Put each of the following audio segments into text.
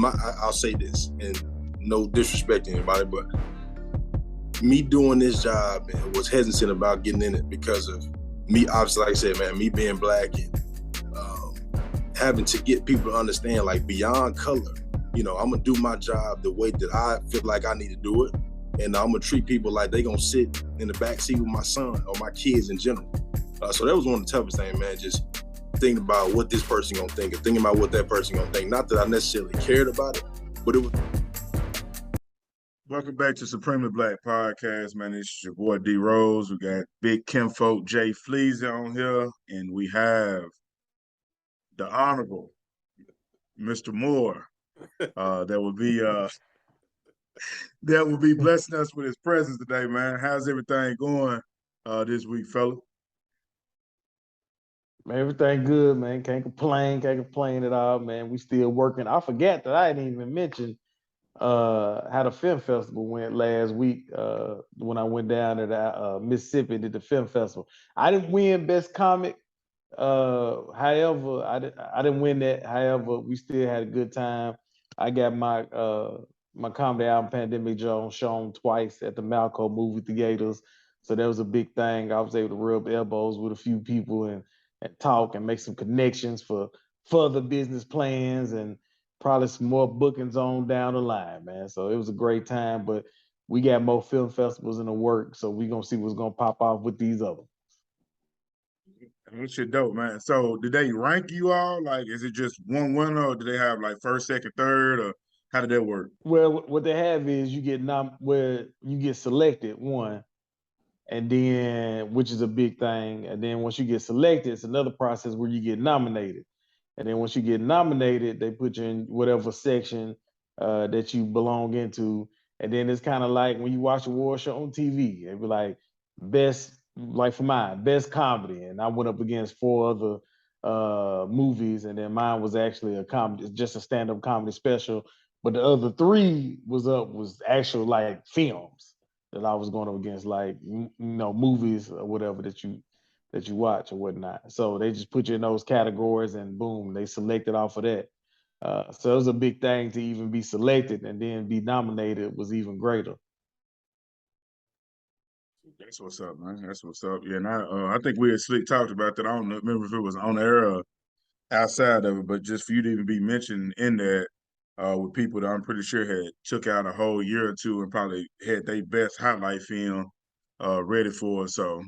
I'll say this, and no disrespect to anybody, but me doing this job and was hesitant about getting in it because of me, obviously, like I said, man, me being black and having to get people to understand, like, beyond color, I'm gonna do my job the way that I feel like I need to do it, and I'm gonna treat people like they gonna sit in the back seat with my son or my kids in general. So that was one of the toughest things, man, just thinking about what this person gonna think and thinking about what that person gonna think. Not that I necessarily cared about it, but it was. Welcome back to Supremely Black Podcast, man. It's your boy D Rose. We got Big Kinfolk Jay Fleazy on here, and we have the Honorable Mr. Moore that will be blessing us with his presence today, man. How's everything going this week, fella? Man, everything good, man. Can't complain at all, man. We still working. I forgot that I didn't even mention how the film festival went last week when I went down to Mississippi, did the film festival. I didn't win best comic. However, I didn't win that. However, we still had a good time. I got my my comedy album Pandemic Jones shown twice at the Malco movie theaters. So that was a big thing. I was able to rub elbows with a few people and talk and make some connections for further business plans and probably some more bookings on down the line, man. So it was a great time, but we got more film festivals in the work, so we're gonna see what's gonna pop off with these others. That shit dope, man. So did they rank you all? Like, is it just one winner, or do they have like first, second, third, or how did that work? Well, what they have is you get where you get selected one, and then which is a big thing, and then once you get selected, it's another process where you get nominated. And then once you get nominated, they put you in whatever section that you belong into. And then it's kind of like when you watch a award show on TV, it'd be like best, like for mine, best comedy. And I went up against 4 other movies, and then mine was actually a comedy, just a stand-up comedy special. But the other 3 was actual like films that I was going up against, like movies or whatever that you watch or whatnot. So they just put you in those categories and boom, they selected off of that. So it was a big thing to even be selected, and then be nominated was even greater. That's what's up, man. That's what's up. Yeah, and I think we had slick talked about that. I don't remember if it was on the air or outside of it, but just for you to even be mentioned in that with people that I'm pretty sure had took out a whole year or two and probably had their best highlight film ready for us. So,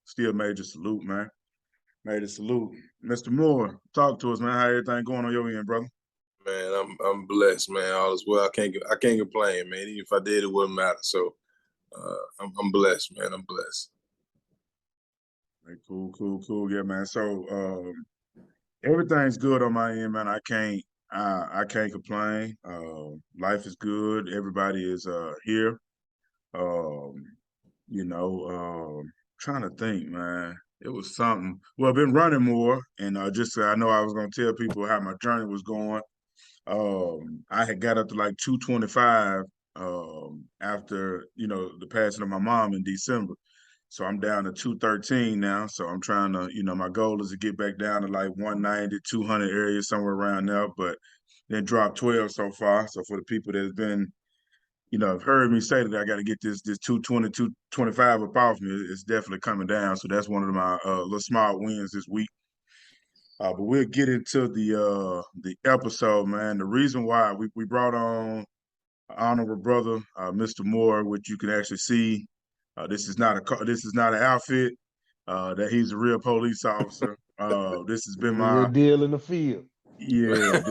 still major salute, man. Major salute. Mr. Moore, talk to us, man. How everything going on your end, brother? Man, I'm blessed, man. All is well. I can't complain, man. Even if I did, it wouldn't matter. So I'm blessed, man. I'm blessed. Right, cool. Yeah, man. So everything's good on my end, man. I can't complain. Life is good. Everybody is here. Um, trying to think, man. It was something. Well, I've been running more, and just I know I was gonna tell people how my journey was going. I had got up to like 225 after the passing of my mom in December. So I'm down to 213 now. So I'm trying to, my goal is to get back down to like 190, 200 area, somewhere around there, but then drop 12 so far. So for the people that have been, have heard me say that I got to get this 220, 225 up off me, it's definitely coming down. So that's one of my little small wins this week. But we'll get into the episode, man. The reason why we brought on honorable brother, Mr. Moore, which you can actually see. This is not an outfit. That he's a real police officer. This has been real deal in the field. Yeah,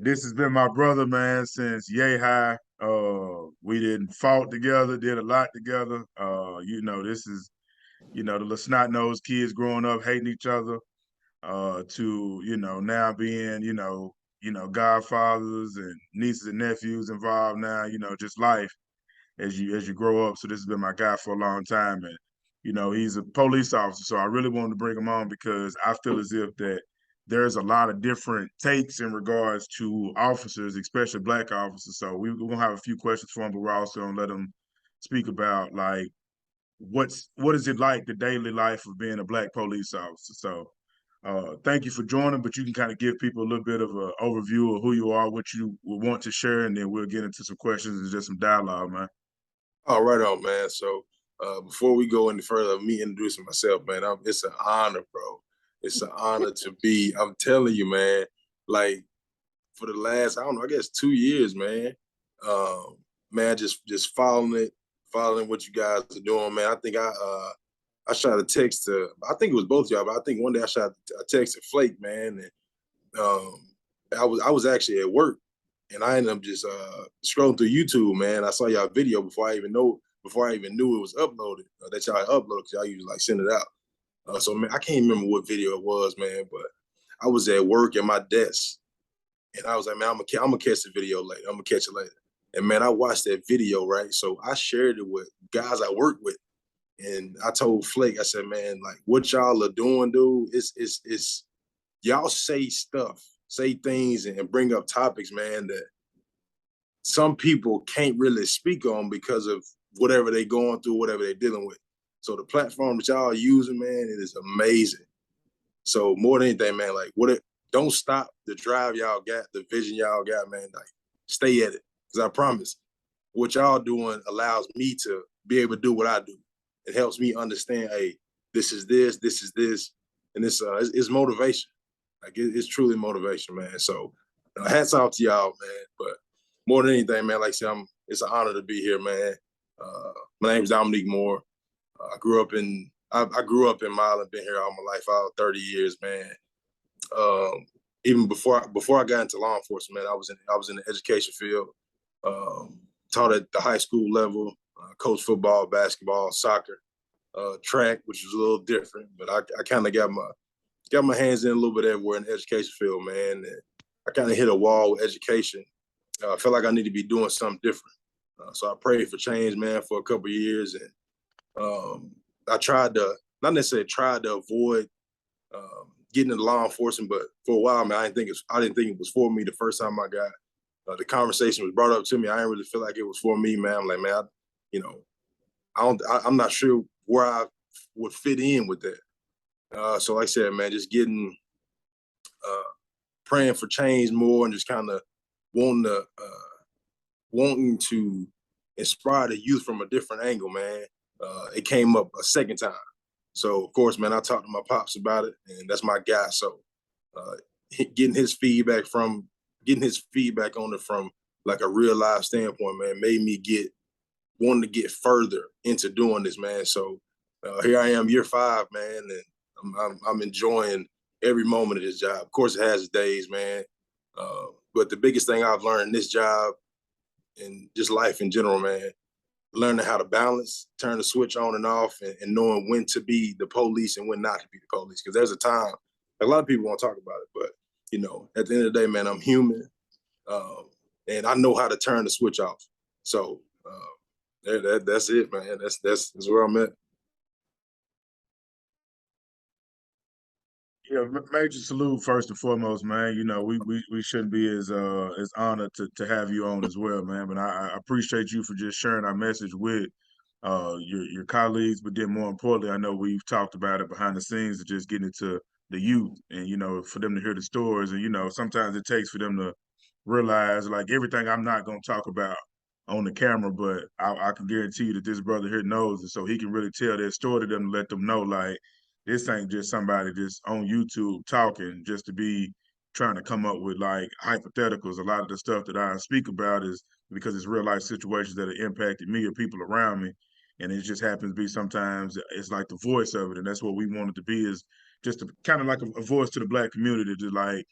this has been my brother, man, since yay high. We didn't fought together, did a lot together. This is the little snot-nosed kids growing up hating each other. To now being godfathers and nieces and nephews involved now, just life as you grow up. So this has been my guy for a long time, and he's a police officer, so I really wanted to bring him on because I feel as if that there's a lot of different takes in regards to officers, especially black officers. So we're gonna have a few questions for him, but we're also gonna let him speak about like what is it like, the daily life of being a black police officer. So Thank you for joining, but you can kind of give people a little bit of an overview of who you are, what you would want to share, and then we'll get into some questions and just some dialogue, man. All right on, man. So before we go any further, me introducing myself, man, it's an honor, bro. It's an honor to be, I'm telling you, man, like for the last, I don't know, I guess 2 years, man. Man, just following what you guys are doing, man. I think I shot a text to, I think it was both y'all, but I think one day I shot a text to Flake, man, and I was actually at work, and I ended up just scrolling through YouTube, man. I saw y'all video before I even knew it was uploaded, that y'all had uploaded, because y'all usually like send it out. So man, I can't remember what video it was, man, but I was at work at my desk, and I was like, man, I'm gonna catch the video later. I'm gonna catch it later. And man, I watched that video, right? So I shared it with guys I work with. And I told Flake, I said, man, like what y'all are doing, dude, it's y'all say things and bring up topics, man, that some people can't really speak on because of whatever they're going through, whatever they're dealing with. So the platform that y'all are using, man, it is amazing. So more than anything, man, like don't stop the drive y'all got, the vision y'all got, man. Like stay at it. Because I promise what y'all doing allows me to be able to do what I do. It helps me understand, hey, this is this, and it's motivation. Like it's truly motivation, man. So hats off to y'all, man. But more than anything, man, like I said, it's an honor to be here, man. My name's Dominique Moore. I grew up in Milan, been here all my life, all 30 years, man. Even before I got into law enforcement, man, I was in the education field. Taught at the high school level, coached football, basketball, soccer, track, which was a little different, but I kind of got my hands in a little bit everywhere in the education field, man. And I kind of hit a wall with education. I felt like I need to be doing something different. So I prayed for change, man, for a couple of years, and I tried to not necessarily tried to avoid getting into law enforcement, but for a while, man, I didn't think it was for me. The first time I got the conversation was brought up to me, I didn't really feel like it was for me, man. I'm like, man, I'm not sure where I would fit in with that. So like I said, man, just praying for change more and just kind of wanting to inspire the youth from a different angle, man. It came up a second time. So of course, man, I talked to my pops about it, and that's my guy. So getting his feedback on it from like a real life standpoint, man, made me wanting to get further into doing this, man. So here I am, year 5, man, and I'm enjoying every moment of this job. Of course, it has its days, man. But the biggest thing I've learned in this job and just life in general, man, learning how to balance, turn the switch on and off, and knowing when to be the police and when not to be the police. Because there's a time, a lot of people won't talk about it, but at the end of the day, man, I'm human, and I know how to turn the switch off. So that's it, man. That's where I'm at. Yeah, major salute first and foremost, man. We shouldn't be as honored to have you on as well, man. But I appreciate you for just sharing our message with your colleagues. But then more importantly, I know we've talked about it behind the scenes of just getting it to the youth and for them to hear the stories. And sometimes it takes for them to realize like everything I'm not gonna talk about on the camera, but I can guarantee you that this brother here knows it, so he can really tell their story to them and let them know like this ain't just somebody just on YouTube talking just to be trying to come up with like hypotheticals. A lot of the stuff that I speak about is because it's real life situations that have impacted me or people around me. And it just happens to be sometimes it's like the voice of it. And that's what we wanted to be, is just kind of like a voice to the Black community to like,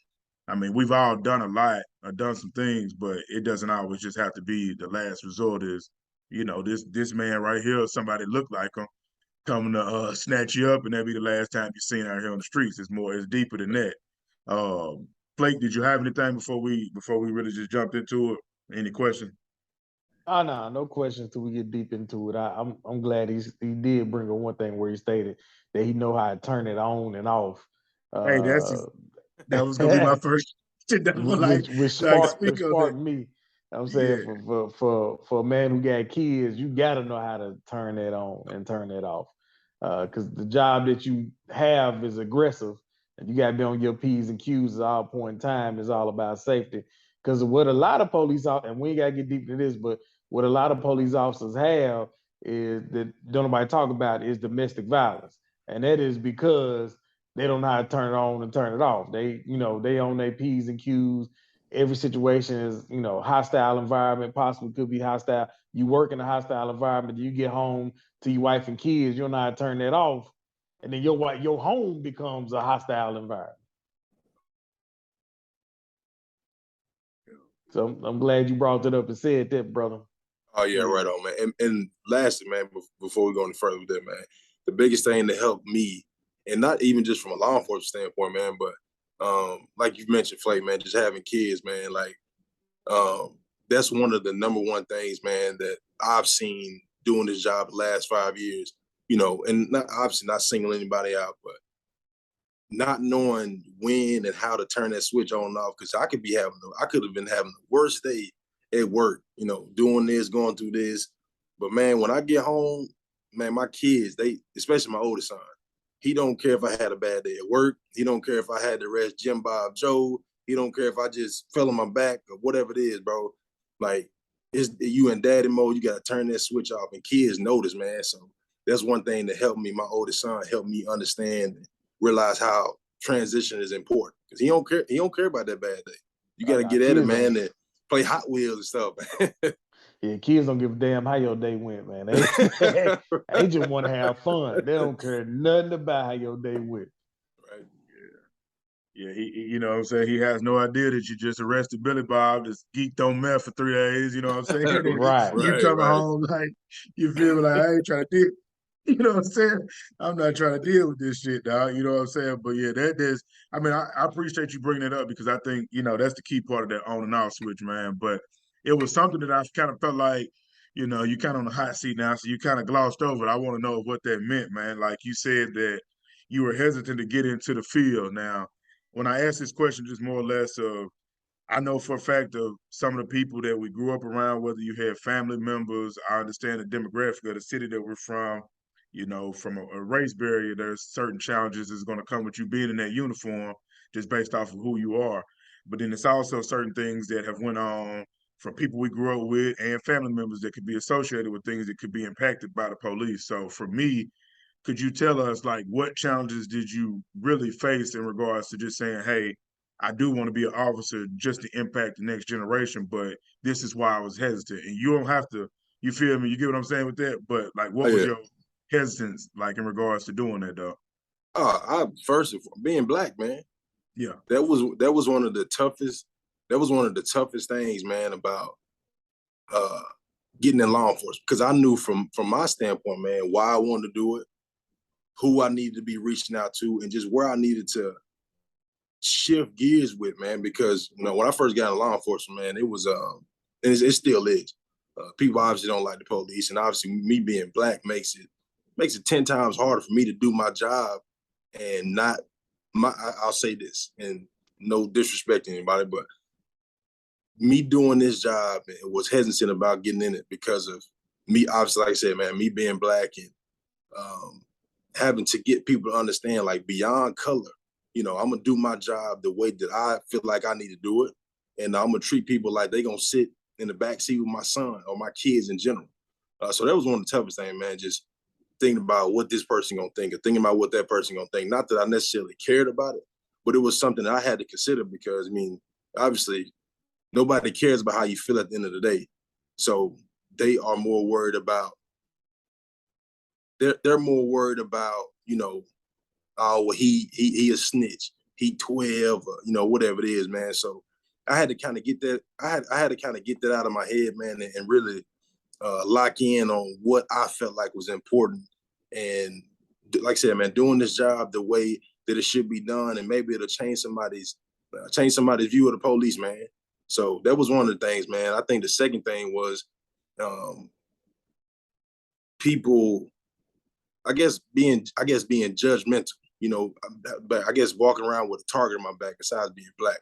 I mean, we've all done a lot or done some things, but it doesn't always just have to be the last resort is, this man right here, somebody look like him coming to snatch you up, and that'll be the last time you're seen out here on the streets. It's deeper than that. Flake, did you have anything before we really just jumped into it? Any questions? Oh no, no questions till we get deep into it. I'm glad he did bring up one thing where he stated that he know how to turn it on and off. Hey, that was gonna be my first. which sparked me. I'm saying for a man who got kids, you gotta know how to turn that on and turn that off. Because the job that you have is aggressive, And you gotta be on your P's and Q's at all point in time. It's all about safety. Because what a lot of police officers, and we ain't gotta get deep into this, but what a lot of police officers have is that don't nobody talk about is domestic violence. And that is because they don't know how to turn it on and turn it off. They, they on their P's and Q's. Every situation is, hostile environment, possibly could be hostile. You work in a hostile environment, you get home to your wife and kids, you don't know how to turn that off. And then your home becomes a hostile environment. So I'm glad you brought that up and said that, brother. Oh yeah, right on, man. And lastly, man, before we go any further with that, man, the biggest thing to help me, and not even just from a law enforcement standpoint, man, but like you mentioned, Flake, man, just having kids, man, like that's one of the number one things, man, that I've seen doing this job the last 5 years. And obviously not singling anybody out, but not knowing when and how to turn that switch on and off. Because I could have been having the worst day at work, doing this, going through this. But man, when I get home, man, my kids, especially my oldest son, he don't care if I had a bad day at work. He don't care if I had to rest Jim Bob Joe. He don't care if I just fell on my back or whatever it is, bro. Like, you in daddy mode, you got to turn that switch off. And kids notice, man. So that's one thing that helped me. My oldest son helped me understand and realize how transition is important. Because he don't care about that bad day. You got to get at it, man, and play Hot Wheels and stuff, man. Yeah, kids don't give a damn how your day went, man. They just want to have fun. They don't care nothing about how your day went. Right. Yeah, you know what I'm saying? He has no idea that you just arrested Billy Bob, just geeked on meth for 3 days, you know what I'm saying? Right. You coming home like, you feel me, like, I ain't trying to deal, you know what I'm saying? I'm not trying to deal with this shit, dog, you know what I'm saying? But yeah, I appreciate you bringing it up because I think, that's the key part of that on and off switch, man. But it was something that I kind of felt like, you kind of on the hot seat now, so you kind of glossed over it. I want to know what that meant, man. Like you said that you were hesitant to get into the field. Now, when I ask this question, just more or less I know for a fact of some of the people that we grew up around, whether you had family members, I understand the demographic of the city that we're from, from a race barrier, there's certain challenges that's going to come with you being in that uniform just based off of who you are. But then it's also certain things that have went on from people we grew up with and family members that could be associated with things that could be impacted by the police. So for me, could you tell us, like, what challenges did you really face in regards to just saying, hey, I do want to be an officer just to impact the next generation, but this is why I was hesitant. And you don't have to, you feel me? You get what I'm saying with that? But like, what was your hesitance like in regards to doing that, though? First of all, being black, man. Yeah. That was one of the toughest things, man, about getting in law enforcement. Because I knew from my standpoint, man, why I wanted to do it, who I needed to be reaching out to, and just where I needed to shift gears with, man. Because when I first got in law enforcement, man, it was and it still is. People obviously don't like the police, and obviously me being black makes it 10 times harder for me to do my job and not I'll say this, and no disrespect to anybody, but me doing this job and was hesitant about getting in it because of me, obviously, like I said, man, me being black and having to get people to understand, like, beyond color, I'm gonna do my job the way that I feel like I need to do it, and I'm gonna treat people like they gonna sit in the back seat with my son or my kids in general. So that was one of the toughest things, man. Just thinking about what this person gonna think, or thinking about what that person gonna think. Not that I necessarily cared about it, but it was something that I had to consider because, obviously, nobody cares about how you feel at the end of the day. So they are more worried about. They're more worried about, oh, well, he a snitch, he 12, or, whatever it is, man. So I had to kind of get that. I had to kind of get that out of my head, man, and really lock in on what I felt like was important. And like I said, man, doing this job the way that it should be done, and maybe it'll change somebody's view of the police, man. So that was one of the things, man. I think the second thing was people, I guess being judgmental, but I guess walking around with a target on my back besides being black.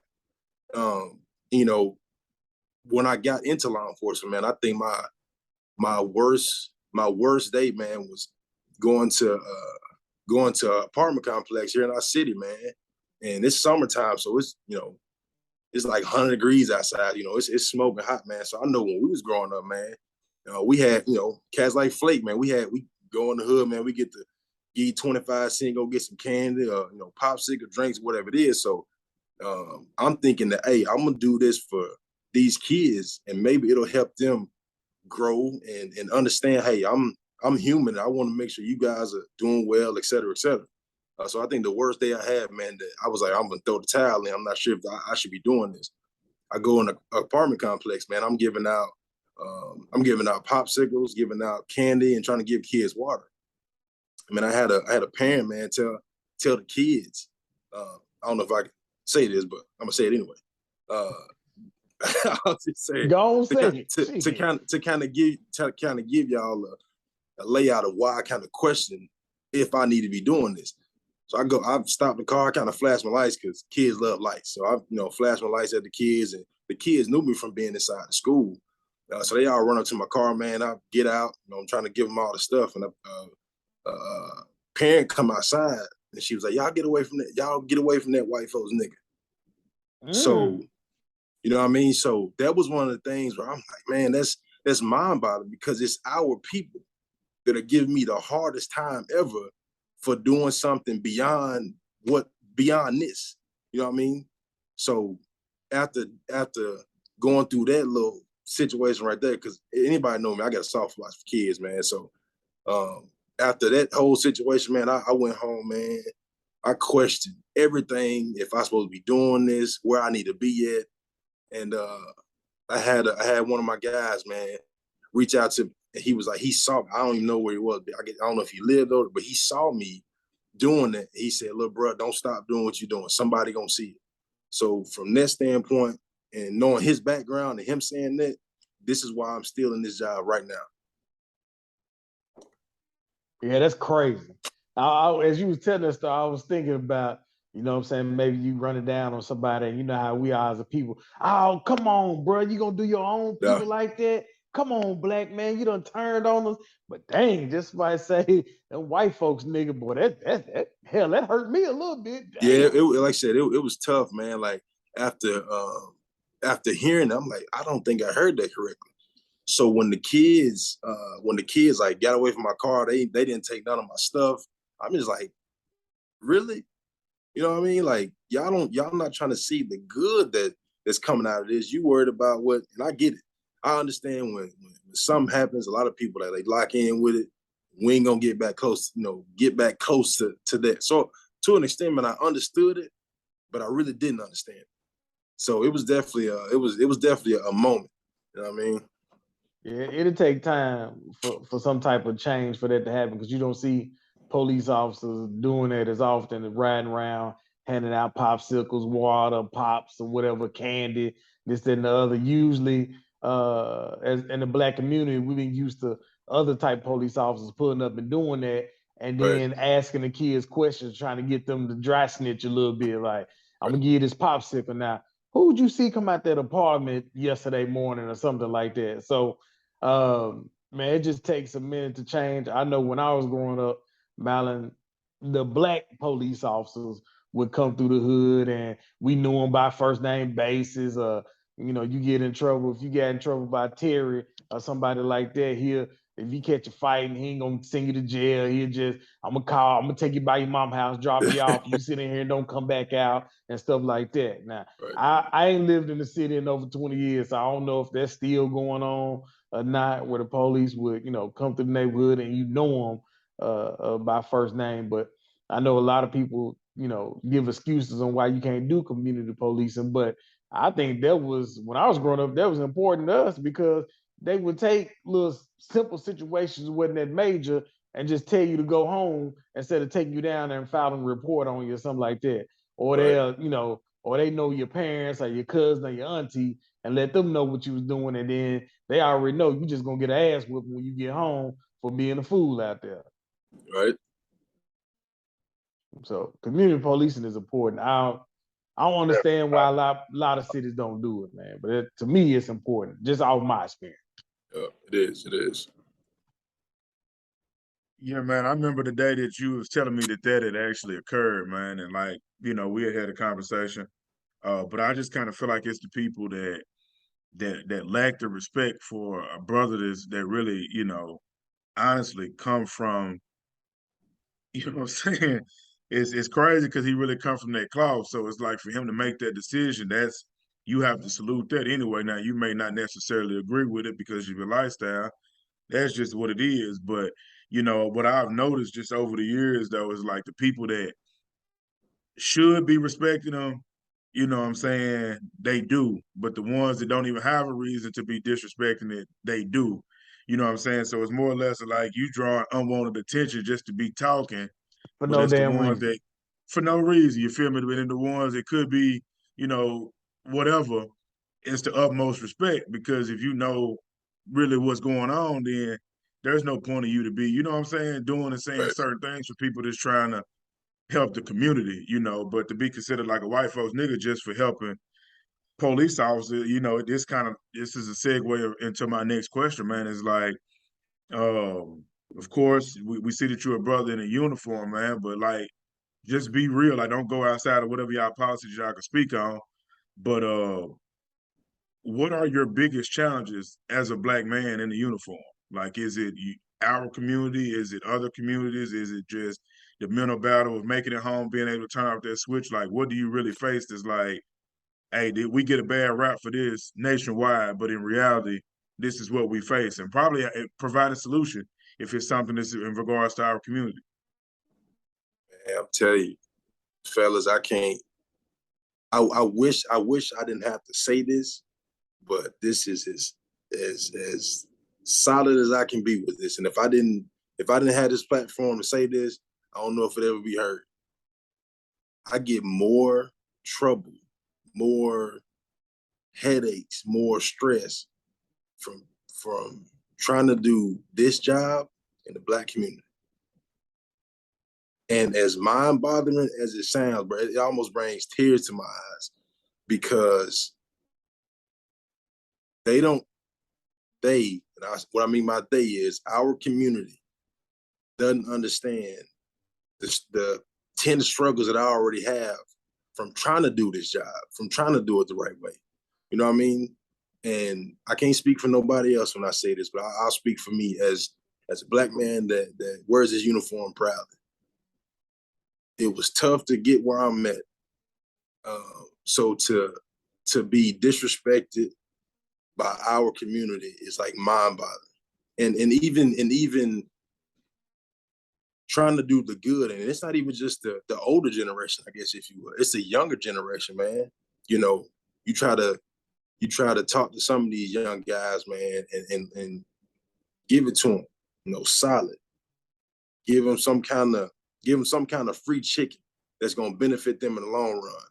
When I got into law enforcement, man, I think my worst day, man, was going to an apartment complex here in our city, man. and it's summertime, so it's, you know, it's like 100 degrees outside. You know, it's smoking hot, man. So I know when we was growing up, man, we had, you know, cats like Flake, man. We go in the hood, man. We get to give you 25 cents, go get some candy or, you know, popsicle drinks, whatever it is. So I'm thinking that, hey, I'm gonna do this for these kids, and maybe it'll help them grow and understand, hey, I'm human. I want to make sure you guys are doing well, et cetera, et cetera. So I think the worst day I had, man, that I was like, I'm gonna throw the towel in. I'm not sure if I should be doing this. I go in an apartment complex, man. I'm giving out popsicles, giving out candy, and trying to give kids water. I mean, I had a parent, man, tell the kids. I don't know if I can say this, but I'm gonna say it anyway. I'll just say Go say it. To kind of give y'all a layout of why I kind of question if I need to be doing this. So I've stopped the car, I kind of flashed my lights because kids love lights. So I, you know, flashed my lights at the kids, and the kids knew me from being inside the school. So they all run up to my car, man. I get out, you know, I'm trying to give them all the stuff, and parent come outside, and she was like, "Y'all get away from that! Y'all get away from that white folks nigga." So, you know what I mean? So that was one of the things where I'm like, man, that's mind-boggling, because it's our people that are giving me the hardest time ever for doing something beyond this. You know what I mean? So after going through that little situation right there, because anybody know me, I got a soft spot for kids, man. So after that whole situation, man, I went home, man. I questioned everything, if I supposed to be doing this, where I need to be at. And I had one of my guys, man, reach out to me. And he was like, he saw me. I don't even know where he was. I don't know if he lived over, but he saw me doing it. He said, "Look, bro, don't stop doing what you're doing. Somebody gonna see it." So from that standpoint, and knowing his background and him saying that, this is why I'm still in this job right now. Yeah, that's crazy. As you was telling us, though, I was thinking about, you know what I'm saying, maybe you running down on somebody, and you know how we are as a people. Oh, come on, bro. You gonna do your own people like that? Come on, black man. You done turned on us. But dang, just by say that white folks nigga, boy, that hell, that hurt me a little bit. Damn. Yeah, like I said, it was tough, man. Like after hearing it, I'm like, I don't think I heard that correctly. So when the kids like got away from my car, they didn't take none of my stuff. I'm just like, really? You know what I mean? Like y'all not trying to see the good that's coming out of this. You worried about what, and I get it. I understand when something happens, a lot of people they lock in with it. We ain't gonna get back close, to that. So to an extent, man, I understood it, but I really didn't understand it. So it was definitely a moment. You know what I mean? Yeah, it'll take time for some type of change for that to happen, because you don't see police officers doing that as often as riding around handing out popsicles, water, pops, or whatever, candy, this, that, and the other. Usually, as in the black community, we've been used to other type police officers pulling up and doing that, and then asking the kids questions, trying to get them to dry snitch a little bit. Like, I'm gonna give you this popsicle now. Who would you see come out that apartment yesterday morning or something like that? So man, it just takes a minute to change. I know when I was growing up, Malin, the black police officers would come through the hood, and we knew them by first name basis. You know, you get in trouble. If you get in trouble by Terry or somebody like that, if you catch a fight, and he ain't gonna send you to jail, I'm gonna take you by your mom's house, drop you off. You sit in here and don't come back out and stuff like that. Now, I ain't lived in the city in over 20 years, so I don't know if that's still going on or not, where the police would, you know, come to the neighborhood and you know them by first name. But I know a lot of people, you know, give excuses on why you can't do community policing. But I think when I was growing up, that was important to us, because they would take little simple situations wasn't that major and just tell you to go home instead of taking you down there and filing a report on you or something like that. Or they'll, you know, or they know your parents or your cousin or your auntie and let them know what you was doing, and then they already know you just gonna get an ass whooping when you get home for being a fool out there. Right. So community policing is important. I don't understand why a lot of cities don't do it, man. But to me, it's important, just off my experience. Yeah, it is. Yeah, man. I remember the day that you was telling me that had actually occurred, man, and like we had a conversation. But I just kind of feel like it's the people that lack the respect for a brother that really honestly come from what I'm saying. It's crazy because he really come from that cloth. So it's like for him to make that decision, you have to salute that anyway. Now you may not necessarily agree with it because of your lifestyle. That's just what it is. But what I've noticed just over the years though is like the people that should be respecting them, what I'm saying, they do. But the ones that don't even have a reason to be disrespecting it, they do. You know what I'm saying? So it's more or less like you draw unwanted attention just to be talking, for but no it's the damn ones reason. that for no reason, you feel me? But then the ones that could be, whatever, it's the utmost respect because if you know really what's going on, then there's no point of you to be, you know what I'm saying, doing and saying Right. certain things for people that's trying to help the community, but to be considered like a white folks nigga just for helping police officer, this is a segue into my next question, man. Is like, of course, we see that you're a brother in a uniform, man, but like, just be real. Like, don't go outside of whatever y'all policies y'all can speak on. But what are your biggest challenges as a black man in the uniform? Like, is it our community? Is it other communities? Is it just the mental battle of making it home, being able to turn off that switch? Like, what do you really face that's like, hey, did we get a bad rap for this nationwide? But in reality, this is what we face. And probably provide a solution if it's something that's in regards to our community. Man, I'm telling you, fellas, I can't. I wish I didn't have to say this, but this is as solid as I can be with this. And if I didn't have this platform to say this, I don't know if it ever be heard. I get more trouble, more headaches, more stress from trying to do this job in the black community. And as mind-boggling as it sounds, bro, it almost brings tears to my eyes because what I mean by they is our community doesn't understand the 10 struggles that I already have from trying to do this job, from trying to do it the right way. You know what I mean? And I can't speak for nobody else when I say this, but I'll speak for me as a black man that wears his uniform proudly. It was tough to get where I'm at. So to be disrespected by our community is like mind-boggling. And even trying to do the good, and it's not even just the older generation, I guess, if you will. It's the younger generation, man. You try to talk to some of these young guys, man, and give it to them, solid. Give them some kind of free chicken that's gonna benefit them in the long run.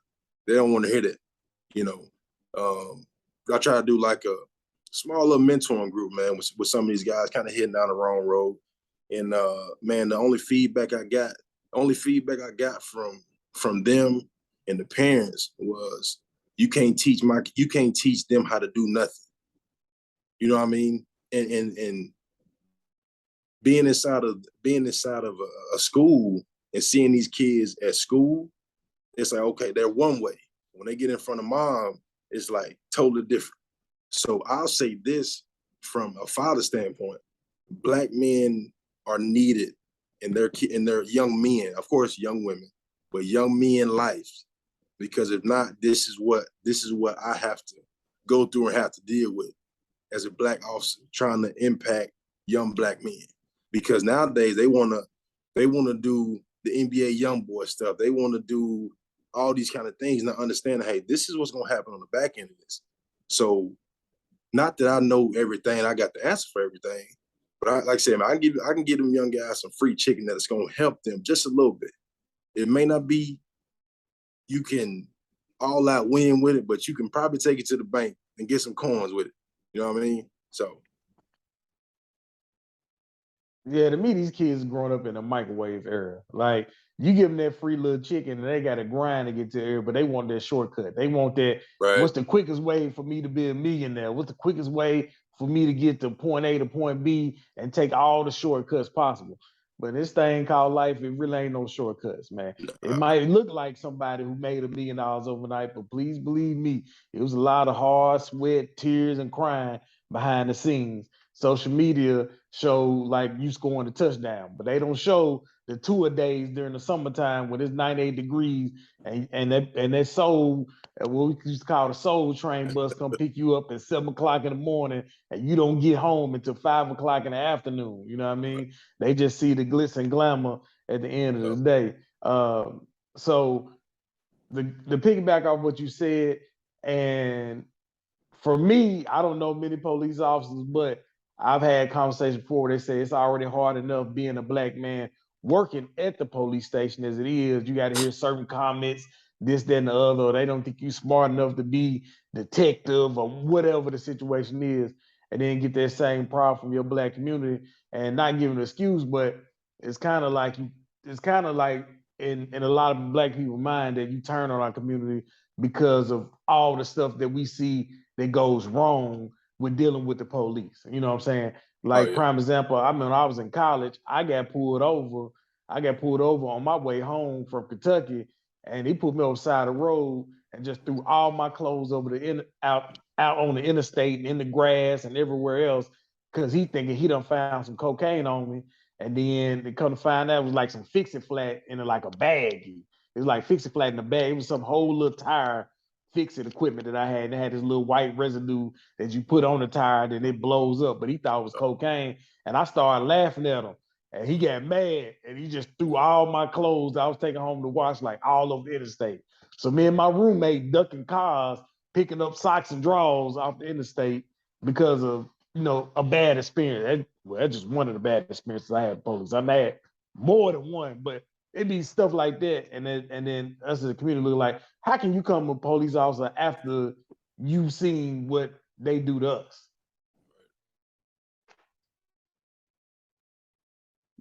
They don't want to hear that, you know. I try to do like a small little mentoring group, man, with some of these guys kind of heading down the wrong road. And man, the only feedback I got from them and the parents was you can't teach them how to do nothing. You know what I mean? And being inside of a school and seeing these kids at school, it's like, okay, they're one way. When they get in front of mom, it's like totally different. So I'll say this from a father standpoint: black men are needed in their young men, of course, young women, but young men lives. Because if not, this is what I have to go through and have to deal with as a black officer trying to impact young black men. Because nowadays they wanna do the NBA young boy stuff. They want to do all these kind of things, not understanding, hey, this is what's gonna happen on the back end of this. So not that I know everything, I got the answer for everything, but like I said, man, I can give them young guys some free chicken that's gonna help them just a little bit. It may not be you can all out win with it, but you can probably take it to the bank and get some coins with it. You know what I mean? So Yeah, to me, these kids growing up in a microwave era. Like, you give them that free little chicken and they got to grind to get to there, but they want that shortcut. They want that, right. what's the quickest way for me to be a millionaire? What's the quickest way for me to get to point A to point B and take all the shortcuts possible? But this thing called life, it really ain't no shortcuts, man. It Nah, might look like somebody who made $1 million overnight, but please believe me, it was a lot of hard sweat, tears, and crying behind the scenes. Social media show like you scoring a touchdown, but they don't show the tour days during the summertime when it's 98 degrees and that soul, what we used to call the soul train bus, come pick you up at 7 o'clock in the morning, and you don't get home until 5 o'clock in the afternoon. You know what I mean? They just see the glitz and glamour at the end of the day. So the piggyback off what you said, and for me, I don't know many police officers, but I've had conversations before where they say it's already hard enough being a black man working at the police station as it is. You got to hear certain comments, this, that, and the other. Or they don't think you smart enough to be detective or whatever the situation is, and then get that same problem from your black community and not giving an excuse, but it's kind of like in a lot of black people's mind that you turn on our community because of all the stuff that we see that goes wrong with dealing with the police. You know what I'm saying? oh Like yeah, prime example, I mean, when I was in college, I got pulled over. I got pulled over on my way home from Kentucky, and he put me on the side of the road and just threw all my clothes over out on the interstate and in the grass and everywhere else because he thinking he done found some cocaine on me. And then they come to find out it was like some Fix-It-Flat in like a baggie. It was like Fix-It-Flat in a bag. It was some whole little tire fix-it equipment that I had. And it had this little white residue that you put on the tire, then it blows up. But he thought it was cocaine. And I started laughing at him. And he got mad and he just threw all my clothes I was taking home to wash like all over the interstate. So me and my roommate ducking cars, picking up socks and drawers off the interstate because of, a bad experience. That's just one of the bad experiences I had with police. I've had more than one, but it'd be stuff like that. And then us as a community look like, how can you come a police officer after you've seen what they do to us?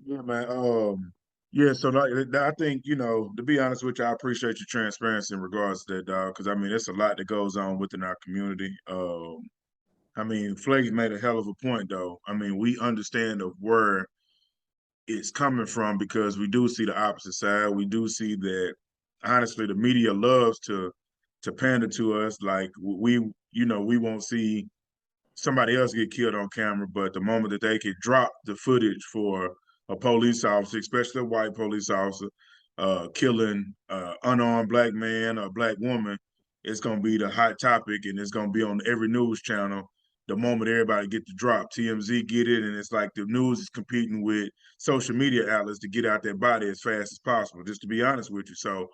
Yeah, man. Yeah. So like, I think to be honest with you, I appreciate your transparency in regards to that, dog. Because I mean, it's a lot that goes on within our community. I mean, Flake made a hell of a point, though. I mean, we understand of where it's coming from because we do see the opposite side. We do see that honestly, the media loves to pander to us. Like we won't see somebody else get killed on camera, but the moment that they could drop the footage for a police officer, especially a white police officer, killing unarmed black man or black woman, it's gonna be the hot topic and it's gonna be on every news channel. The moment everybody get the drop, TMZ get it, and it's like the news is competing with social media outlets to get out their body as fast as possible. Just to be honest with you, so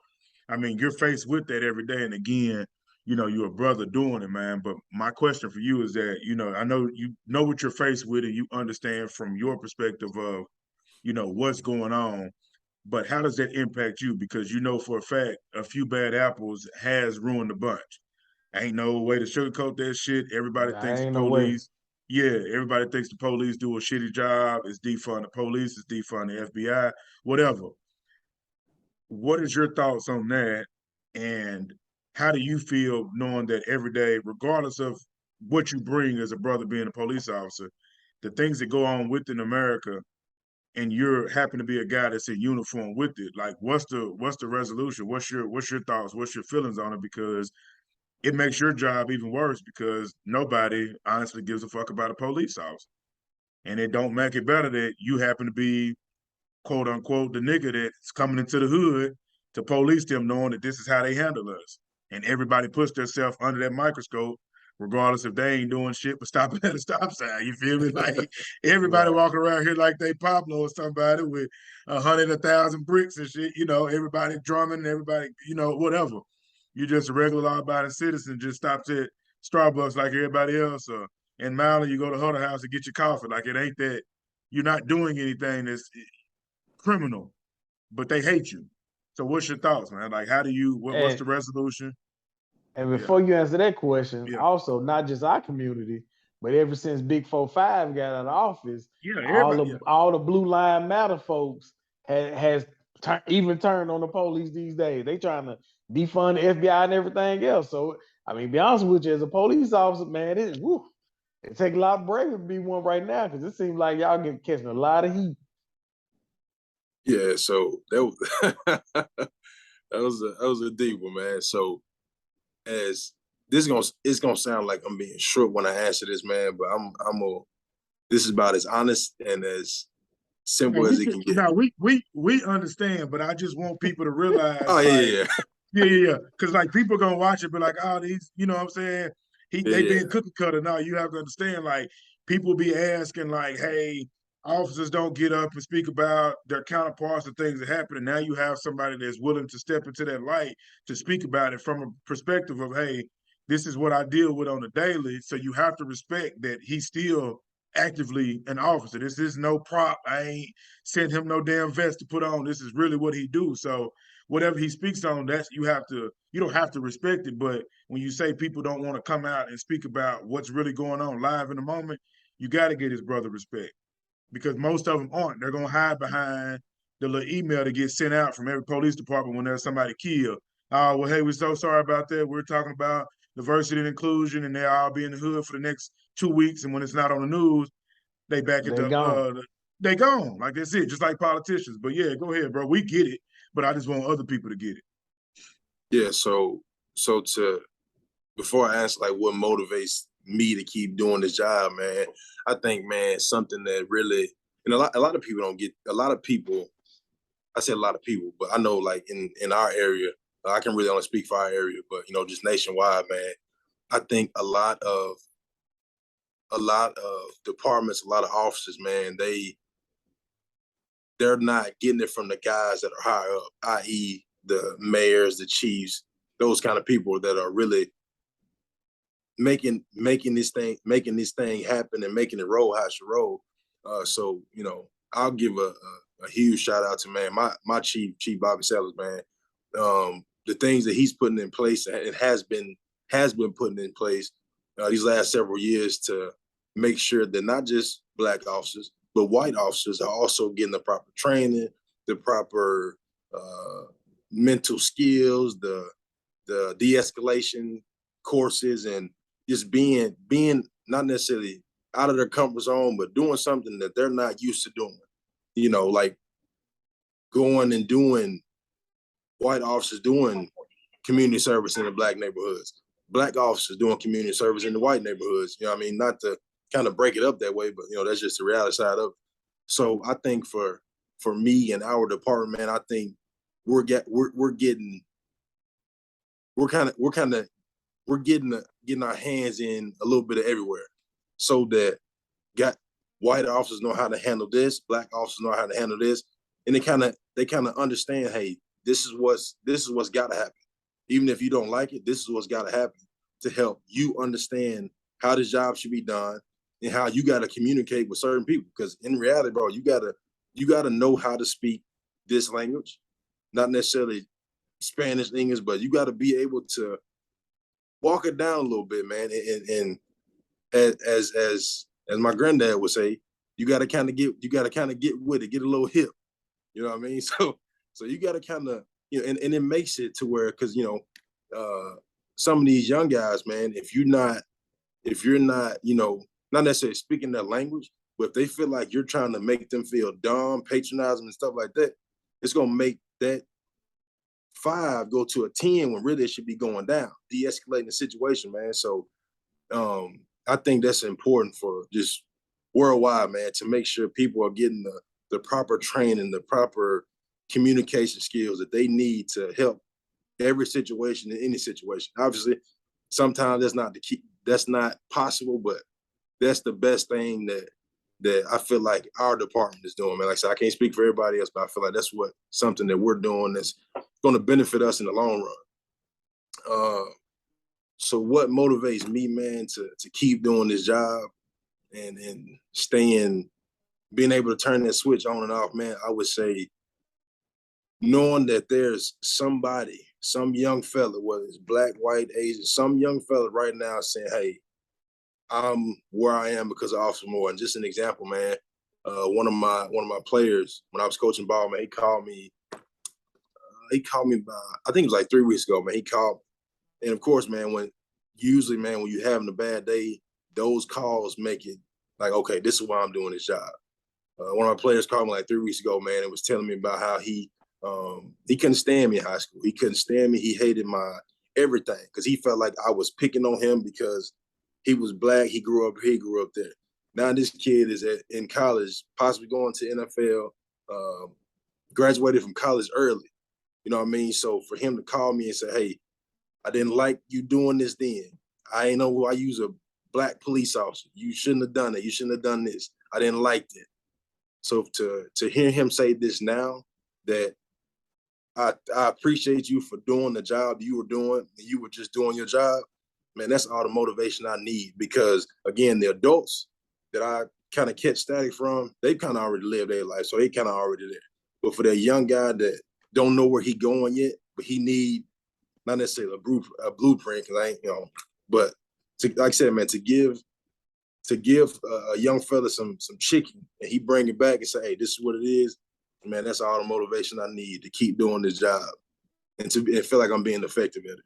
I mean, you're faced with that every day, and again, you're a brother doing it, man. But my question for you is that, I know you know what you're faced with and you understand from your perspective of, what's going on, but how does that impact you? Because you know for a fact a few bad apples has ruined the bunch. Ain't no way to sugarcoat that shit. Everybody I thinks the ain't no way. police, yeah, everybody thinks the police do a shitty job. It's defund the police, it's defund the FBI, whatever. What is your thoughts on that? And how do you feel knowing that every day, regardless of what you bring as a brother being a police officer, the things that go on within America, and you're happen to be a guy that's in uniform with it, like what's the resolution? What's your thoughts? What's your feelings on it? Because it makes your job even worse because nobody honestly gives a fuck about a police officer. And it don't make it better that you happen to be quote unquote the nigga that's coming into the hood to police them, knowing that this is how they handle us. And everybody puts themselves under that microscope, regardless if they ain't doing shit but stopping at a stop sign. You feel me? Like everybody Right. walking around here like they Pablo or somebody with 100,000 bricks and shit. Everybody drumming, everybody, whatever. You're just a regular law-abiding citizen, just stops at Starbucks like everybody else, or in Maryland, you go to Huddle House to get your coffee. Like it ain't that you're not doing anything that's criminal, but they hate you. So what's your thoughts, man? Like, how do you? What's And the resolution? and Yeah, before you answer that question, yeah, also not just our community, but ever since Big 4-5 got out of office, yeah. all Everybody, the yeah, all the Blue Line Matter folks has even turned on the police these days. They trying to defund the FBI and everything else. So I mean, be honest with you, as a police officer, man, it take a lot of bravery to be one right now because it seems like y'all catching a lot of heat. Yeah, so that was that was a deep one, man. So as it's gonna sound like I'm being short when I answer this, man, but this is about as honest and as simple as it can get. We understand, but I just want people to realize, Oh like, yeah, yeah. Because like people gonna watch it, be like, oh, these, you know what I'm saying? yeah, They yeah, being cookie cutter. Now you have to understand, like, people be asking, like, hey, officers don't get up and speak about their counterparts and things that happen. And now you have somebody that's willing to step into that light to speak about it from a perspective of, hey, this is what I deal with on a daily. So you have to respect that he's still actively an officer. This is no prop. I ain't sent him no damn vest to put on. This is really what he do. So whatever he speaks on, that's you don't have to respect it. But when you say people don't want to come out and speak about what's really going on live in the moment, you got to get his brother respect, because most of them aren't. They're gonna hide behind the little email that gets sent out from every police department when there's somebody killed. Oh, well, hey, we're so sorry about that. We're talking about diversity and inclusion, and they'll all be in the hood for the next 2 weeks. And when it's not on the news, they back at They gone. they gone. Like that's it, just like politicians. But yeah, go ahead, bro. We get it, but I just want other people to get it. yeah. So to before I answer like what motivates me to keep doing this job, man, I think, man, something that really and a lot of people don't get a lot of people. I said a lot of people, but I know like in our area, I can really only speak for our area, but just nationwide, man. I think a lot of departments, a lot of officers, man, they're not getting it from the guys that are higher up, i.e., the mayors, the chiefs, those kind of people that are really making this thing happen and making it roll how it should roll. So I'll give a huge shout out to, man, my chief Bobby Sellers, man. The things that he's putting in place and it has been putting in place these last several years to make sure that not just black officers but white officers are also getting the proper training, the proper mental skills, the de-escalation courses, and just being not necessarily out of their comfort zone, but doing something that they're not used to doing. Like going and doing white officers doing community service in the black neighborhoods, black officers doing community service in the white neighborhoods. You know what I mean? Not to kind of break it up that way, but that's just the reality side of it. So I think for me and our department, man, I think we're getting getting our hands in a little bit of everywhere, so that got white officers know how to handle this, black officers know how to handle this, and they kind of understand, hey, this is what's got to happen. Even if you don't like it, this is what's got to happen to help you understand how this job should be done and how you got to communicate with certain people. Because in reality, bro, you gotta know how to speak this language, not necessarily Spanish, English, but you got to be able to walk it down a little bit, man. And as my granddad would say, you got to kind of get with it, get a little hip. You know what I mean? So you got to kind of and it makes it to where, because some of these young guys, man, if you're not not necessarily speaking their language, but if they feel like you're trying to make them feel dumb, patronizing and stuff like that, it's gonna make that 5 go to a 10 when really it should be going down, de-escalating the situation, man. So I think that's important for just worldwide, man, to make sure people are getting the proper training, the proper communication skills that they need to help every situation in any situation. Obviously, sometimes that's not possible, but that's the best thing that I feel like our department is doing, man. Like I said, I can't speak for everybody else, but I feel like that's something that we're doing that's going to benefit us in the long run. So what motivates me, man, to keep doing this job and being able to turn that switch on and off, man, I would say knowing that there's somebody, some young fella, whether it's black, white, Asian, some young fella right now saying, hey, I'm where I am because of Officer Moore. And just an example, man, one of my players, when I was coaching ball, man, he called me by, I think it was like 3 weeks ago, man. He called, and of course, man, when you're having a bad day, those calls make it like, okay, this is why I'm doing this job. One of my players called me like 3 weeks ago, man, and was telling me about how he couldn't stand me in high school. He couldn't stand me. He hated my everything because he felt like I was picking on him because he was black. He grew up here, he grew up there. Now this kid is in college, possibly going to NFL, graduated from college early. You know what I mean? So for him to call me and say, hey, I didn't like you doing this then. I ain't know why you was a black police officer. You shouldn't have done it. You shouldn't have done this. I didn't like it. So to hear him say this now, that I appreciate you for doing the job you were doing, and you were just doing your job, man, that's all the motivation I need. Because again, the adults that I kind of catch static from, they kind of already lived their life, so they kind of already there. But for that young guy that don't know where he going yet, but he need not necessarily a blueprint, because I ain't, but like I said, man, to give a young fella some chicken and he bring it back and say, hey, this is what it is, man, that's all the motivation I need to keep doing this job and feel like I'm being effective at it.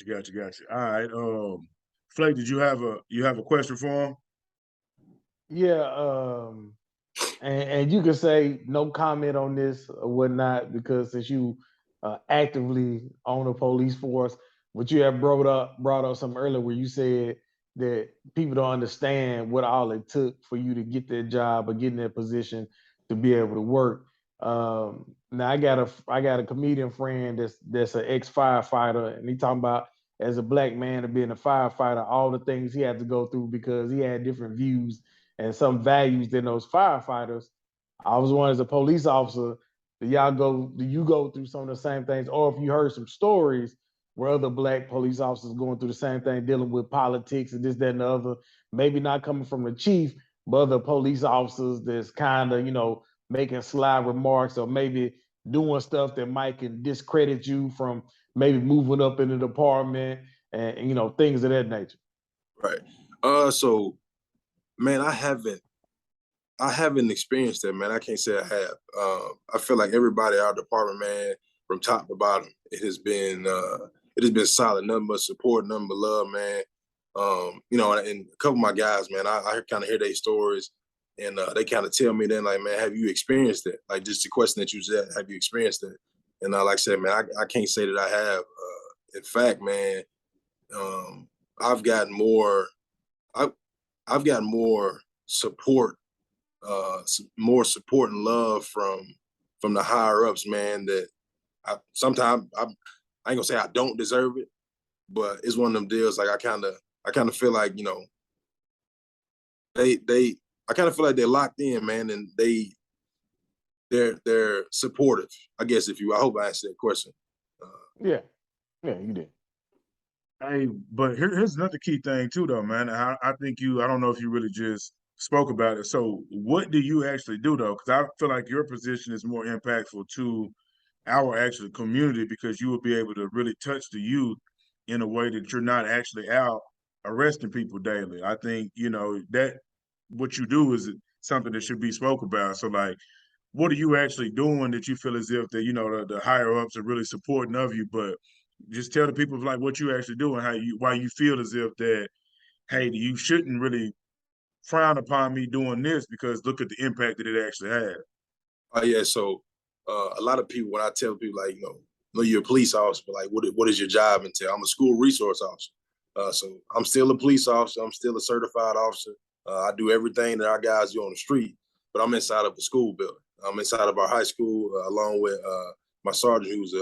Gotcha. All right. Flake, did you have a question for him? Yeah, and you can say no comment on this or whatnot, because since you actively on the police force, but you have brought up something earlier where you said that people don't understand what all it took for you to get that job or get in that position to be able to work. Now I got a comedian friend that's an ex-firefighter, and he talking about, as a black man, to being a firefighter, all the things he had to go through because he had different views and some values than those firefighters. I was one as a police officer. Do you go through some of the same things? Or if you heard some stories where other black police officers going through the same thing, dealing with politics and this, that, and the other, maybe not coming from the chief, but other police officers that's kind of, making sly remarks or maybe doing stuff that might can discredit you from maybe moving up in the department and things of that nature. Right. So man, I haven't experienced that, man. I can't say I have. I feel like everybody in our department, man, from top to bottom, it has been solid. Nothing but support, nothing but love, man. And a couple of my guys, man, I kind of hear their stories, and they kind of tell me then, like, man, have you experienced it? Like, just the question that you said, have you experienced it? And like I said, man, I can't say that I have. In fact, man, I've gotten more. I've gotten support more support and love from the higher ups, man, that sometimes I ain't gonna say I don't deserve it, but it's one of them deals. Like I kind of feel like, I kind of feel like they're locked in, man, and they're supportive, I guess. I hope I answered that question. Yeah, you did. Hey, but here's another key thing too, though, man. I think I don't know if you really just spoke about it. So what do you actually do, though? Because I feel like your position is more impactful to our actual community, because you will be able to really touch the youth in a way that you're not actually out arresting people daily. I think, that what you do is something that should be spoke about. So like, what are you actually doing that you feel as if that, the higher ups are really supporting of you, but just tell the people like what you actually do and why you feel as if that, hey, you shouldn't really frown upon me doing this because look at the impact that it actually has. Oh yeah, so a lot of people, when I tell people, like, you're a police officer, but like, what is your job entail? I'm a school resource officer. So I'm still a police officer. I'm still a certified officer. I do everything that our guys do on the street, but I'm inside of a school building. I'm inside of our high school, along with my sergeant, who's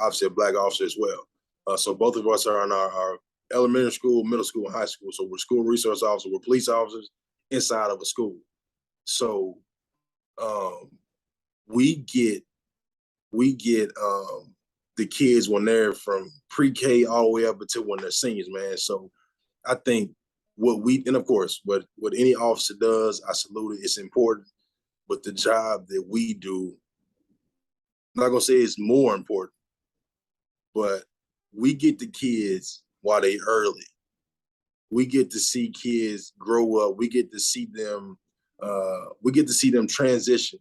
obviously a black officer as well. So both of us are in our elementary school, middle school, and high school. So we're school resource officers. We're police officers inside of a school. So we get the kids when they're from pre-K all the way up until when they're seniors, man. So I think and of course, what any officer does, I salute it. It's important, but the job that we do, I'm not gonna say it's more important, but we get the kids while they early. We get to see kids grow up. We get to see them. Transition.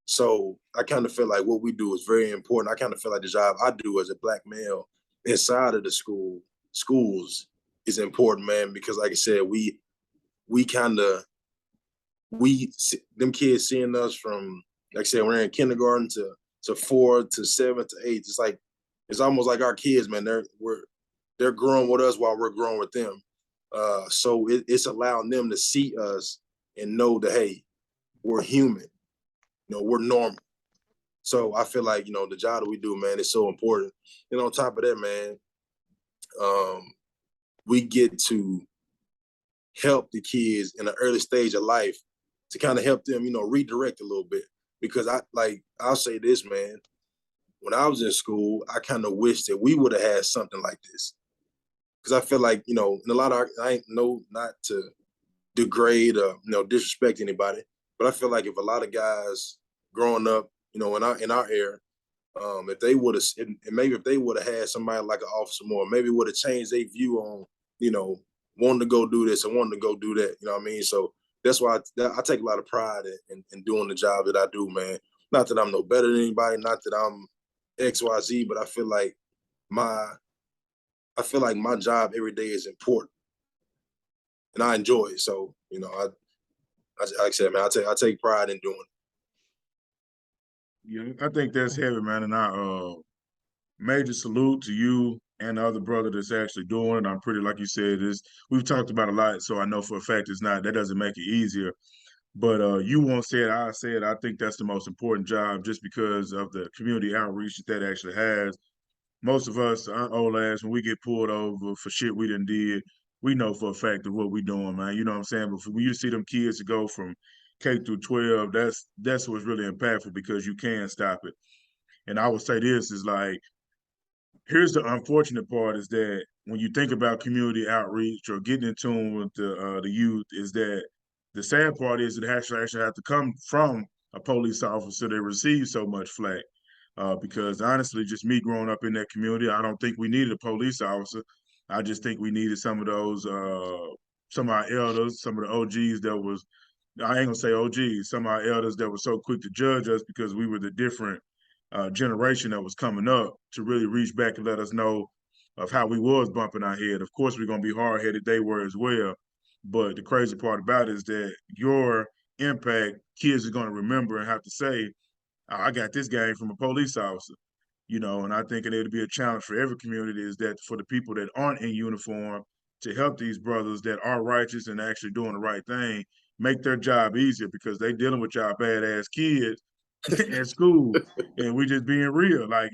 So I kind of feel like what we do is very important. I kind of feel like the job I do as a black male inside of the schools is important, man, because like I said, them kids seeing us from, like I said, we're in kindergarten to 4 to 7 to 8. It's like, it's almost like our kids, man. They're growing with us while we're growing with them. So it's allowing them to see us and know that, hey, we're human, we're normal. So I feel like, the job that we do, man, is so important. And on top of that, man, we get to help the kids in the early stage of life to kind of help them, redirect a little bit. Because I'll say this, man, when I was in school, I kind of wish that we would have had something like this. Because I feel like, in a lot of, not to degrade or, disrespect anybody, but I feel like if a lot of guys growing up, in our era, if they would have, maybe if they would have had somebody like an officer more, maybe would have changed their view on, wanting to go do this and wanting to go do that. You know what I mean? So that's why I take a lot of pride in doing the job that I do, man. Not that I'm no better than anybody, not that I'm XYZ, but I feel like my job every day is important, and I enjoy it. So like I said, man, I take pride in doing it. Yeah, I think that's heavy, man, and I major salute to you and the other brother that's actually doing it. I'm pretty, like you said, we've talked about a lot, so I know for a fact that doesn't make it easier. But you won't say it, I said, I think that's the most important job just because of the community outreach that actually has. Most of us, our old ass, when we get pulled over for shit we done did, we know for a fact of what we doing, man. You know what I'm saying? But when you see them kids to go from K through 12, that's what's really impactful because you can stop it. And I would say this is like, here's the unfortunate part is that when you think about community outreach or getting in tune with the youth, is that the sad part is it actually have to come from a police officer that receives so much flack. Because honestly, just me growing up in that community, I don't think we needed a police officer. I just think we needed some of those, some of our elders, some of the OGs that was, I ain't gonna say OGs, some of our elders that were so quick to judge us because we were the different generation that was coming up to really reach back and let us know of how we was bumping our head. Of course, we're gonna be hard headed. They were as well. But the crazy part about it is that your impact, kids are gonna remember and have to say, oh, I got this game from a police officer. And I think it'll be a challenge for every community is that for the people that aren't in uniform to help these brothers that are righteous and actually doing the right thing, make their job easier because they dealing with y'all badass kids at school, and we just being real. Like,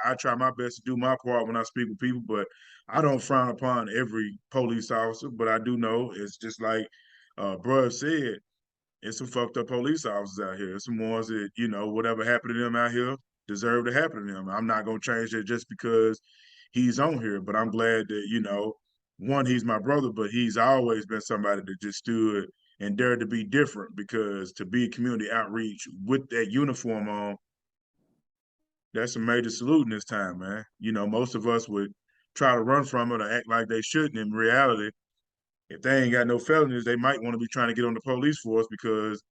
I try my best to do my part when I speak with people, but I don't frown upon every police officer. But I do know it's just like bruh said, it's some fucked up police officers out here. It's some ones that, whatever happened to them out here deserve to happen to them. I'm not gonna change that just because he's on here, but I'm glad that, one, he's my brother, but he's always been somebody that just stood and dared to be different because to be community outreach with that uniform on, that's a major salute in this time, man. Most of us would try to run from it or act like they shouldn't. In reality, if they ain't got no felonies, they might want to be trying to get on the police force because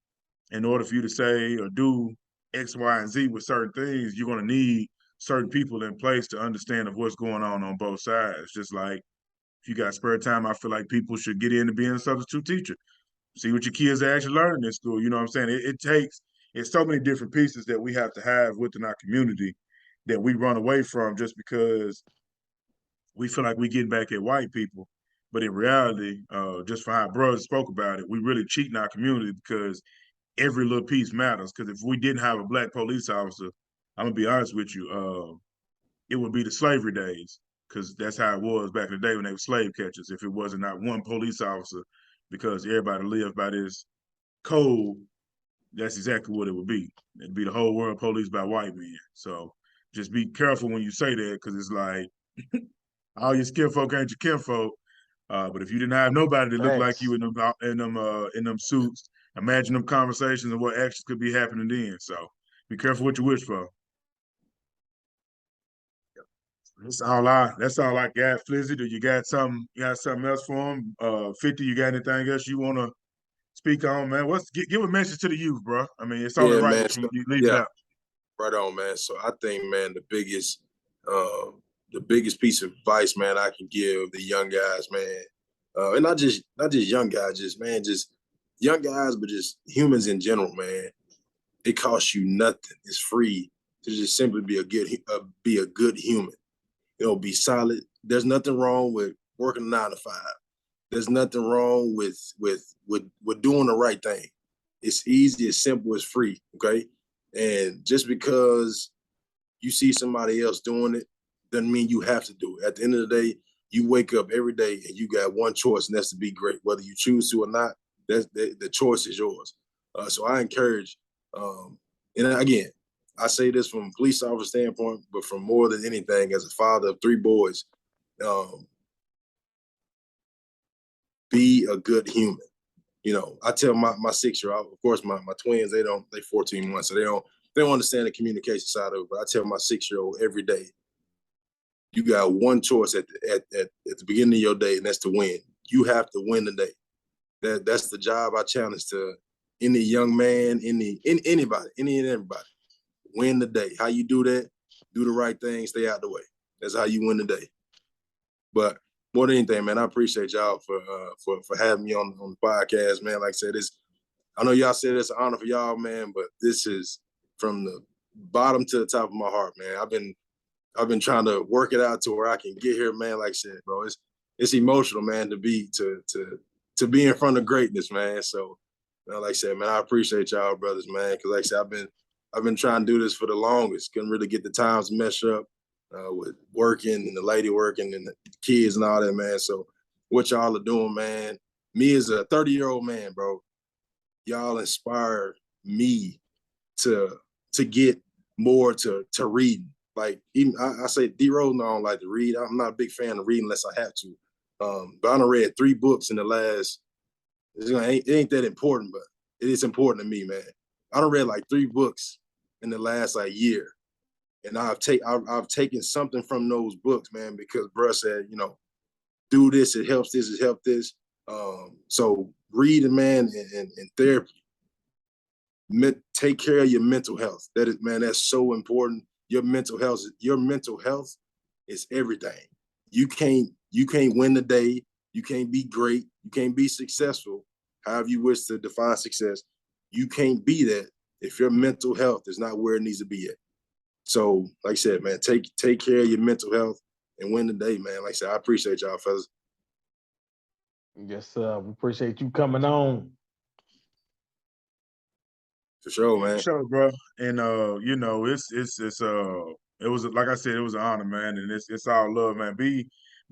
in order for you to say or do X, Y, and Z with certain things, you're going to need certain people in place to understand of what's going on both sides. Just like if you got spare time, I feel like people should get into being a substitute teacher. See what your kids are actually learning in school. You know what I'm saying? It's so many different pieces that we have to have within our community that we run away from just because we feel like we getting back at white people. But in reality, just for how brothers spoke about it, we really cheating our community because every little piece matters. Because if we didn't have a black police officer, I'm gonna be honest with you, it would be the slavery days. Because that's how it was back in the day when they were slave catchers. If it wasn't not one police officer, because everybody lived by this code, that's exactly what it would be. It'd be the whole world policed by white men. So just be careful when you say that, because it's like all your skin folk ain't your kinfolk. But if you didn't have nobody that looked like you in them suits, imagine them conversations and what actions could be happening then. So be careful what you wish for. That's all I got. Flizzy, do you got something else for him? 50, you got anything else you want to speak on, man? Give a message to the youth, bro. I mean, it's only right man. that you leave it out. Right on, man. So I think, man, the biggest the biggest piece of advice, man, I can give the young guys, man, and not just young guys, just young guys, but just humans in general, man. It costs you nothing. It's free to just simply be a good human. Be solid. There's nothing wrong with working 9 to 5. There's nothing wrong with doing the right thing. It's easy, it's simple, it's free. Okay, and just because you see somebody else doing it doesn't mean you have to do it. At the end of the day, you wake up every day and you got one choice, and that's to be great. Whether you choose to or not, the choice is yours. So I encourage, and again, I say this from a police officer standpoint, but from more than anything, as a father of 3 boys, be a good human. I tell my 6-year-old, of course, my twins, they 14 months, so they don't understand the communication side of it. But I tell my 6-year-old every day, you got one choice at the beginning of your day, and that's to win. You have to win the day. That's the job I challenge to any young man, anybody, any and everybody. Win the day. How you do that? Do the right thing. Stay out the way. That's how you win the day. But more than anything, man, I appreciate y'all for having me on the podcast, man. Like I said, I know y'all said it's an honor for y'all, man, but this is from the bottom to the top of my heart, man. I've been trying to work it out to where I can get here, man. Like I said, bro, it's emotional, man, to be in front of greatness, man. So, like I said, man, I appreciate y'all, brothers, man. Because like I said, I've been trying to do this for the longest. Couldn't really get the times mesh up with working and the lady working and the kids and all that, man. So what y'all are doing, man, me as a 30-year-old man, bro, y'all inspire me to get more to reading. Like, even I say D-Rose, I don't like to read. I'm not a big fan of reading unless I have to. But I done read 3 books in the last, it ain't that important, but it is important to me, man. I done read like 3 books in the last year. And I've taken something from those books, man, because bruh said, do this, it helps this, it helped this. So reading, man, and therapy. Take care of your mental health. That's so important. Your mental health is everything. You can't win the day. You can't be great. You can't be successful, however you wish to define success. You can't be that if your mental health is not where it needs to be at. So, like I said, man, take care of your mental health and win the day, man. Like I said, I appreciate y'all, fellas. Yes, sir. We appreciate you coming on. For sure, man. For sure, bro. And it was, like I said, it was an honor, man. And it's all love, man. Be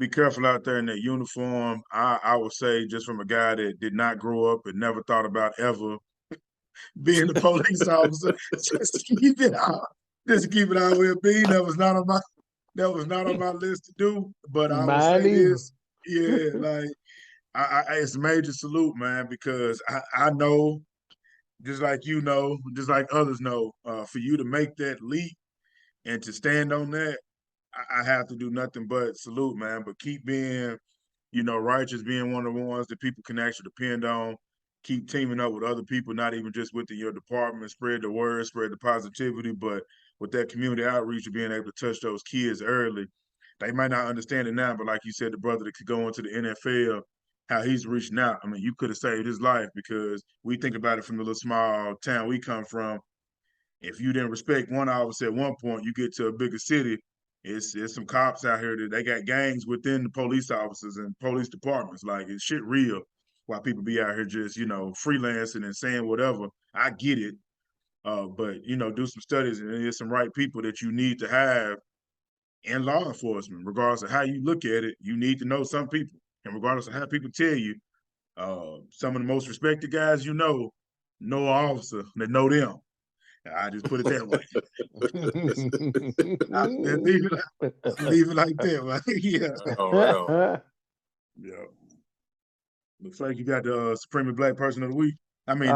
careful out there in that uniform. I would say, just from a guy that did not grow up and never thought about ever being a police officer, just to keep it out where being that was not on my list to do. But I will say this, yeah, like it's a major salute, man, because I know, just like just like others know, for you to make that leap and to stand on that, I have to do nothing but salute, man. But keep being, righteous, being one of the ones that people can actually depend on. Keep teaming up with other people, not even just within your department. Spread the word, spread the positivity, but with that community outreach of being able to touch those kids early. They might not understand it now, but like you said, the brother that could go into the NFL, how he's reaching out. I mean, you could have saved his life, because we think about it from the little small town we come from. If you didn't respect one officer at one point, you get to a bigger city, it's some cops out here that they got gangs within the police officers and police departments. Like, it's shit real. While people be out here just, freelancing and saying whatever. I get it. But, do some studies, and there's some right people that you need to have in law enforcement. Regardless of how you look at it, you need to know some people. And regardless of how people tell you, some of the most respected guys know an officer that know them. I just put it that way. I leave it like that, right? Yeah. All right. Yeah. Looks like you got the Supreme Black Person of the Week. I mean,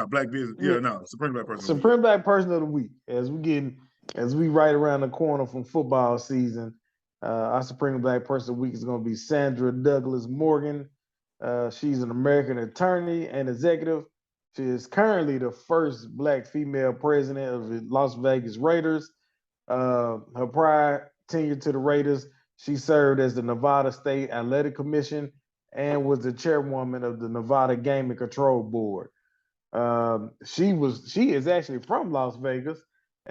Black Business. Yeah, no, Supreme Black Person. Supreme Black Person of the Week. As we right around the corner from football season, our Supreme Black Person of the Week is going to be Sandra Douglas Morgan. She's an American attorney and executive. She is currently the first Black female president of the Las Vegas Raiders. Her tenure to the Raiders. She served as the Nevada State Athletic Commission and was the chairwoman of the Nevada Gaming Control Board. She is actually from Las Vegas,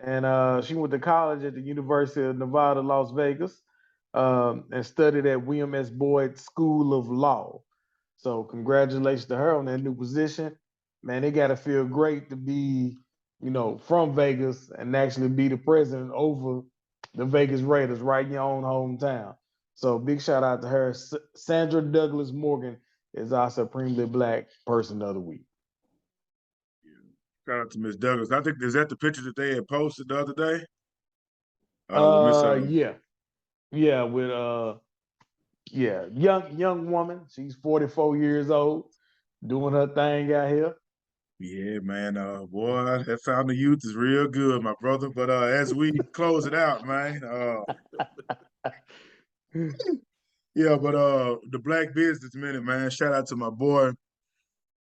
and she went to college at the University of Nevada, Las Vegas, and studied at William S. Boyd School of Law. So congratulations to her on that new position. Man, it got to feel great to be, from Vegas and actually be the president over the Vegas Raiders right in your own hometown. So big shout out to her. Sandra Douglas Morgan is our Supremely Black Person of the Week. Shout out to Miss Douglas. I think, is that the picture that they had posted the other day? Yeah, with young woman. She's 44 years old, doing her thing out here. Yeah, man. Boy, that Fountain of Youth is real good, my brother. But as we close it out, man. Yeah, but the Black Business Minute, man. Shout out to my boy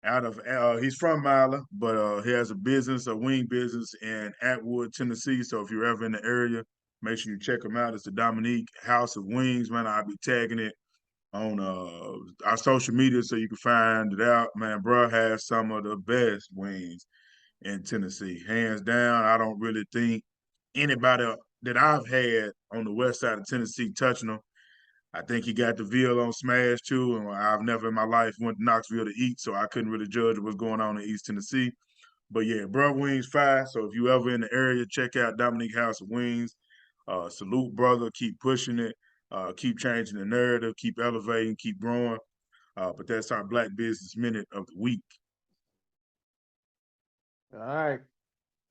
out of he's from Mila, but he has a business, a wing business in Atwood, Tennessee. So if you're ever in the area, make sure you check him out. It's the Dominique House of Wings, man. I'll be tagging it on our social media so you can find it out. Man, bro has some of the best wings in Tennessee. Hands down, I don't really think anybody that I've had on the west side of Tennessee touching them. I think he got the veal on smash too, and I've never in my life went to Knoxville to eat, so I couldn't really judge what's going on in East Tennessee. But yeah, bro, wings fire. So if you ever in the area, check out Dominique House of Wings. Salute, brother. Keep pushing it. Keep changing the narrative. Keep elevating. Keep growing. But that's our Black Business Minute of the week. All right.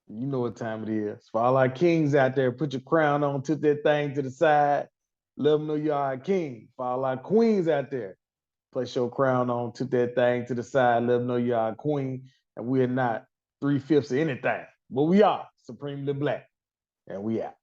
You know what time it is. For all our kings out there, put your crown on, took that thing to the side. Let them know you are a king. For all our queens out there, place your crown on, took that thing to the side. Let them know you are a queen. And we are not 3/5 of anything, but we are supremely black. And we out.